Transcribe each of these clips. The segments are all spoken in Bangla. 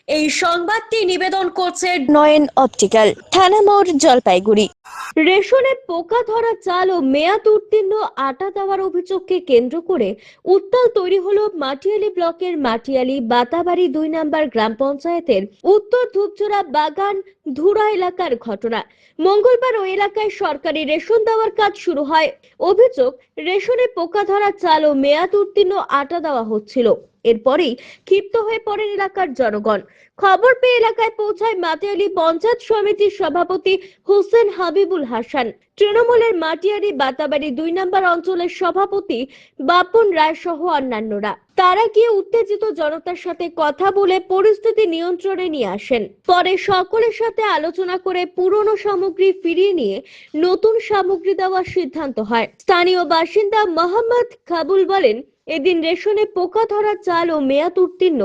এই সংবাদটি নিবেদন করছে নয়ন অপটিক্যাল, থানা মোড়, জলপাইগুড়ি। রেশনে পোকা ধরা চাল ও মেয়াদ উত্তীর্ণ আটা দেওয়ার অভিযোগকে কেন্দ্র করে উত্তাল তৈরি হলো মাটিয়ালি ব্লকের মাটিয়ালি বাতাবাড়ি 2 নম্বর গ্রাম পঞ্চায়েতের উত্তর ধূপচূড়া বাগান ধুরা এলাকার ঘটনা। মঙ্গলবার ওই এলাকায় সরকারি রেশন দেওয়ার কাজ শুরু হয়। অভিযোগ, রেশনে পোকা ধরা চাল ও মেয়াদ উত্তীর্ণ আটা দেওয়া হচ্ছিল। এরপরেই ক্ষিপ্ত হয়ে পড়েন এলাকার জনগণ। খবর পেয়ে এলাকায় পৌঁছায় মাটিয়ালি পঞ্চায়েত সমিতির সভাপতি হোসেন হাবিবুল হাসান, তৃণমূলের মাটিয়ালি বাতাবাড়ি 2 নম্বর অঞ্চলের সভাপতি বাপন রায় সহ অন্যান্যরা। তারা গিয়ে উত্তেজিত জনতার সাথে কথা বলে পরিস্থিতি নিয়ন্ত্রণে নিয়ে আসেন। পরে সকলের সাথে আলোচনা করে পুরনো সামগ্রী ফিরিয়ে নিয়ে নতুন সামগ্রী দেওয়ার সিদ্ধান্ত হয়। স্থানীয় বাসিন্দা মোহাম্মদ কাবুল বলেন, এদিন রেশনে পোকা ধরা চাল ও মেয়াদ উত্তীর্ণ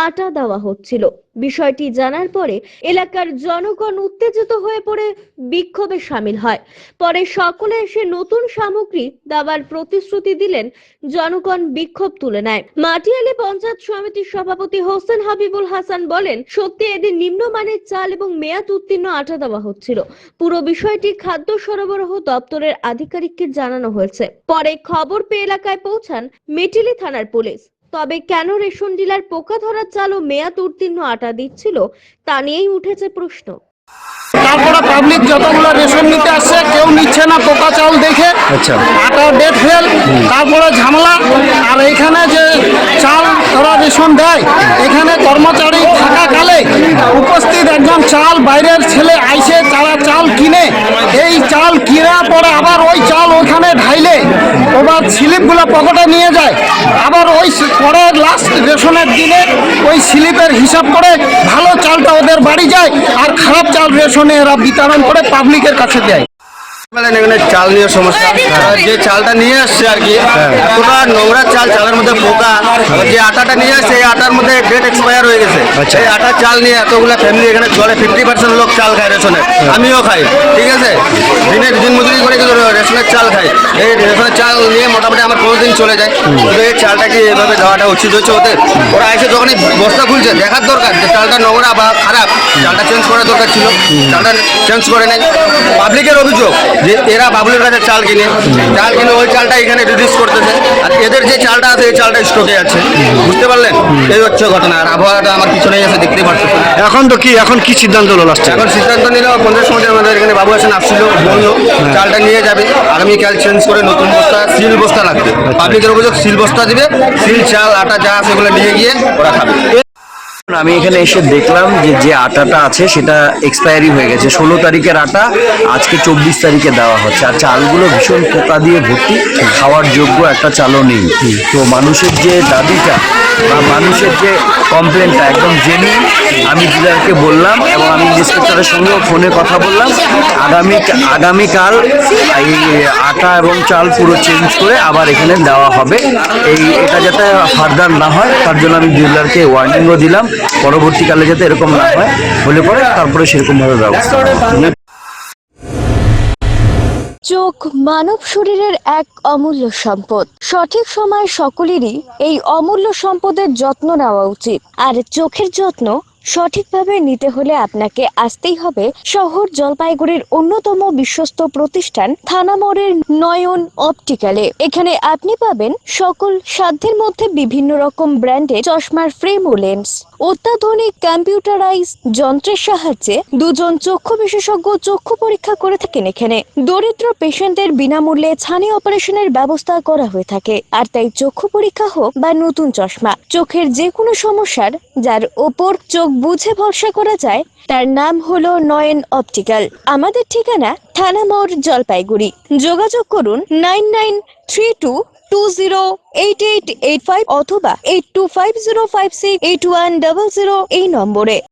আটা দেওয়া হচ্ছিল। বিষয়টি জানার পরে এলাকার জনগণ উত্তেজিত হয়ে পড়ে বিক্ষোভে সামিল হয়। পরে সকলে এসে নতুন সামগ্রী দেওয়ার প্রতিশ্রুতি দিলেন। জনগণ বিক্ষোভ তুলে নেয়। মাটিয়ালি পঞ্চায়েত সমিতির সভাপতি হোসেন হাবিবুল হাসান বলেন, সত্যি এদিন নিম্নমানের চাল এবং মেয়াদ উত্তীর্ণ আটা দেওয়া হচ্ছিল। পুরো বিষয়টি খাদ্য সরবরাহ দপ্তরের আধিকারিককে জানানো হয়েছে। পরে খবর পেয়ে এলাকায় পৌঁছান মেটিলি থানার পুলিশ। তবে কেন রেশন ডিলার পোকা ধরা চাল ও মেয়াদ উত্তীর্ণ আটা দিচ্ছিল তা নিয়েই উঠেছে প্রশ্ন। তারপরে পাবলিক যতগুলো রেশন নিতে আসছে কেউ নিচ্ছে না পোকা চাল দেখে। আচ্ছা, আটা ডেট ফেল, তারপরে ঝামেলা। আর এখানে যে চাল ওরা রেশন দেয়, এখানে কর্মচারী থাকাকালে উপস্থিত একজন চাল বাইরের ছেলে আইসে তারা চাল কিনে, এই চাল কেনার পরে আবার ওই চাল ওইখানে ঢাইলে ওবার স্লিপগুলো পকেটে নিয়ে যায়। আবার ওই পরে লাস্ট রেশনের দিনে ওই স্লিপের হিসাব করে ভালো চালটা ওদের বাড়ি যায়, আর খারাপ চাল রেশনে এরা বিতরণ করে পাবলিকের কাছে দেয়। এখানে চাল নিয়ে সমস্যা, যে চালটা নিয়ে আসছে আর কি এতটা নোংরা চাল, চালের মধ্যে পোকা। যে আটাটা নিয়ে আসছে এই আটার মধ্যে ডেট এক্সপায়ার হয়ে গেছে। এই আটার চাল নিয়ে এতগুলো ফ্যামিলি এখানে চলে, 50% লোক চাল খায় রেশনের, আমিও খাই। ঠিক আছে, দিনের দিন মজুরি করে কিন্তু রেশনের চাল খাই। এই রেশনের চাল নিয়ে মোটামুটি আমার কোনো দিন চলে যায়। কিন্তু এই চালটা কি এভাবে দেওয়াটা উচিত হচ্ছে ওদের? ওরা এসে যখনই বস্তা খুলছে দেখার দরকার যে চালটা নোংরা বা খারাপ, চালটা চেঞ্জ করার দরকার ছিল, চালটা চেঞ্জ করে নেয়। পাবলিকের অভিযোগ যে এরা বাবুলের কাছে চাল কিনে ওই চালটা এখানে রিলিজ করতেছে, আর এদের যে চালটা আছে এই চালটা স্টকে আছে। বুঝতে পারলেন? এই হচ্ছে ঘটনা। আর আবহাওয়াটা আমার পিছনেই আছে, দেখতে পাচ্ছেন। এখন কি সিদ্ধান্ত হলো লাস্টে? এখন সিদ্ধান্ত নিল পঞ্চায়েত সমিতির আমাদের এখানে বাবু হাসান আসছিল, বললো চালটা নিয়ে যাবে, আগামীকাল চেঞ্জ করে নতুন বস্তা, সিল বস্তা লাগবে। পাবলিকের অভিযোগ সিল বস্তা দিবে, সিল চাল আটা যা আছে সেগুলো নিয়ে গিয়ে ওরা খাবে। আমি এখানে এসে দেখলাম যে আটাটা আছে সেটা এক্সপায়ারি হয়ে গেছে। 16 তারিখের আটা আজকে 24 তারিখে দেওয়া হচ্ছে, আর চালগুলো ভীষণ পোকা দিয়ে ভর্তি, খাওয়ার যোগ্য একটা চালও নেই। তো মানুষের যে দাবিটা বা মানুষের যে কমপ্লেনটা একদম জেনুইন। আমি ডিলারকে বললাম এবং আমি ইন্সপেক্টরের সঙ্গেও ফোনে কথা বললাম, আগামীকাল এই আটা এবং চাল পুরো চেঞ্জ করে আবার এখানে দেওয়া হবে। এটা যাতে ফার্দার না হয় তার জন্য আমি ডিলারকে ওয়ার্নিংও দিলাম, পরবর্তীকালে যাতে এরকম না হয়, হলে পরে তারপরে সেরকমভাবে ব্যবস্থা। চোখ মানব শরীরের এক অমূল্য সম্পদ। সঠিক সময় সকলেরই এই অমূল্য সম্পদের যত্ন নেওয়া উচিত। আর চোখের যত্ন সঠিকভাবে নিতে হলে আপনাকে আসতেই হবে শহর জলপাইগুড়ির অন্যতম বিশ্বস্ত প্রতিষ্ঠান থানা মোড়ের নয়ন অপটিক্যালে। এখানে আপনি পাবেন সকল সাধ্যের মধ্যে বিভিন্ন রকম ব্র্যান্ডের চশমার ফ্রেম ও লেন্স। অত্যাধুনিক কম্পিউটারাইজ যন্ত্রের সাহায্যে 2 জন চক্ষু বিশেষজ্ঞ চক্ষু পরীক্ষা করে থাকেন এখানে। দরিদ্র পেশেন্টদের বিনামূল্যে ছানি অপারেশনের ব্যবস্থা করা হয়ে থাকে। আর তাই চক্ষু পরীক্ষা হোক বা নতুন চশমা, চোখের যে কোনো সমস্যার যার ওপর চোখ বুঝে ভরসা করা যায় তার নাম হলো নয়ন অপটিক্যাল। আমাদের ঠিকানা থানা মোড়, জলপাইগুড়ি। যোগাযোগ করুন 9932208885 অথবা 8250568100 এই নম্বরে।